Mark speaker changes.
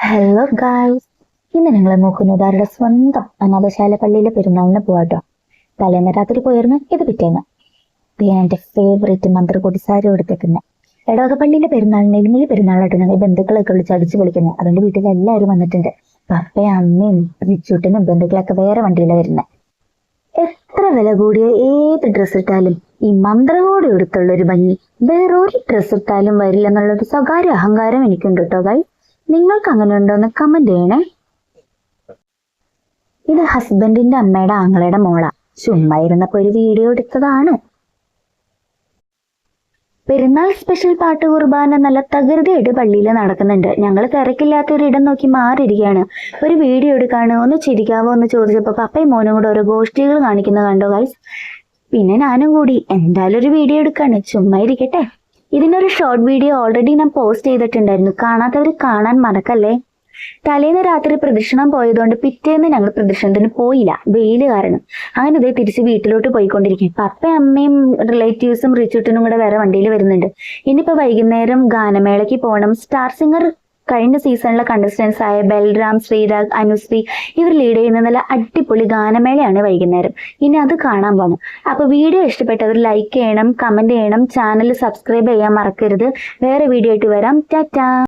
Speaker 1: Hello guys, ഇന്ന് ഞങ്ങൾ നോക്കുന്നത് അവരുടെ സ്വന്തം അനാഥശാല പള്ളിയിലെ പെരുന്നാളിന് പോവാട്ടോ. തലേന്ന് രാത്രി പോയിരുന്നു, ഇത് പിറ്റേന്ന്. എന്റെ ഫേവറേറ്റ് മന്ത്രകോടി സാരി എടുത്തേക്കുന്നത് എടവകപ്പള്ളിയിലെ പെരുന്നാളിന് എലിമിലി പെരുന്നാളായിട്ട് ഞങ്ങൾ ബന്ധുക്കളൊക്കെ വിളിച്ച് അടിച്ചു വിളിക്കുന്നത്. അതുകൊണ്ട് വീട്ടിൽ എല്ലാവരും വന്നിട്ടുണ്ട്. പപ്പയും അമ്മയും റിച്ചൂട്ടനും ബന്ധുക്കളൊക്കെ വേറെ വണ്ടിയിലാണ് വരുന്നത്. എത്ര വില കൂടിയ ഏത് ഡ്രസ്സ് ഇട്ടാലും ഈ മന്ത്രകോടി എടുത്തുള്ളൊരു ഭംഗി വേറൊരു ഡ്രസ്സ് ഇട്ടാലും വരില്ല എന്നുള്ളൊരു സ്വകാര്യ അഹങ്കാരം എനിക്കുണ്ട് കേട്ടോ ഗായ്സ്. നിങ്ങൾക്ക് അങ്ങനെ ഉണ്ടോന്ന് കമന്റ് ചെയ്യണേ. ഇത് ഹസ്ബൻഡിന്റെ അമ്മയുടെ ആങ്ങളയുടെ മോളാ. ചുമ്മാ ഇരുന്നപ്പോ ഒരു വീഡിയോ എടുത്തതാണ്. പെരുന്നാൾ സ്പെഷ്യൽ പാട്ട് കുർബാന നല്ല തകൃതിയായിട്ട് പള്ളിയിൽ നടക്കുന്നുണ്ട്. ഞങ്ങൾ തിരക്കില്ലാത്തൊരിടം നോക്കി മാറിയിരിക്കുകയാണ്. ഒരു വീഡിയോ എടുക്കാണ്, ഒന്ന് ചിരിക്കാവോ എന്ന് ചോദിച്ചപ്പോ പപ്പയും മോനും കൂടെ ഓരോ ഗോഷ്ഠികൾ കാണിക്കുന്നത് കണ്ടോ ഗൈസ്. പിന്നെ ഞാനും കൂടി എന്തായാലും ഒരു വീഡിയോ എടുക്കാണ്, ചുമ്മാ ഇരിക്കട്ടെ. ഇതിനൊരു ഷോർട്ട് വീഡിയോ ഓൾറെഡി ഞാൻ പോസ്റ്റ് ചെയ്തിട്ടുണ്ടായിരുന്നു, കാണാത്തവർ കാണാൻ മറക്കല്ലേ. തലേന്ന് രാത്രി പ്രദക്ഷിണം പോയതുകൊണ്ട് പിറ്റേന്ന് ഞങ്ങൾ പ്രദക്ഷിണത്തിന് പോയില്ല, വെയില് കാരണം. അങ്ങനെ ഇതേ തിരിച്ച് വീട്ടിലോട്ട് പോയിക്കൊണ്ടിരിക്കും. പപ്പയും അമ്മയും റിലേറ്റീവ്സും റിച്ചൂട്ടനും കൂടെ വേറെ വണ്ടിയിൽ വരുന്നുണ്ട്. ഇനിയിപ്പോ വൈകുന്നേരം ഗാനമേളയ്ക്ക് പോകണം. സ്റ്റാർ സിംഗർ കഴിഞ്ഞ സീസണിലെ കണ്ടസ്റ്റൻസ് ആയ ബൽറാം, ശ്രീരാഗ്, അനുശ്രീ ഇവർ ലീഡ് ചെയ്യുന്ന നല്ല അടിപൊളി ഗാനമേളയാണ് വൈകുന്നേരം. ഇനി അത് കാണാൻ പോകണം. അപ്പൊ വീഡിയോ ഇഷ്ടപ്പെട്ടവർ ലൈക്ക് ചെയ്യണം, കമന്റ് ചെയ്യണം, ചാനൽ സബ്സ്ക്രൈബ് ചെയ്യാൻ മറക്കരുത്. വേറെ വീഡിയോ ആയിട്ട് വരാം. ടാറ്റാ.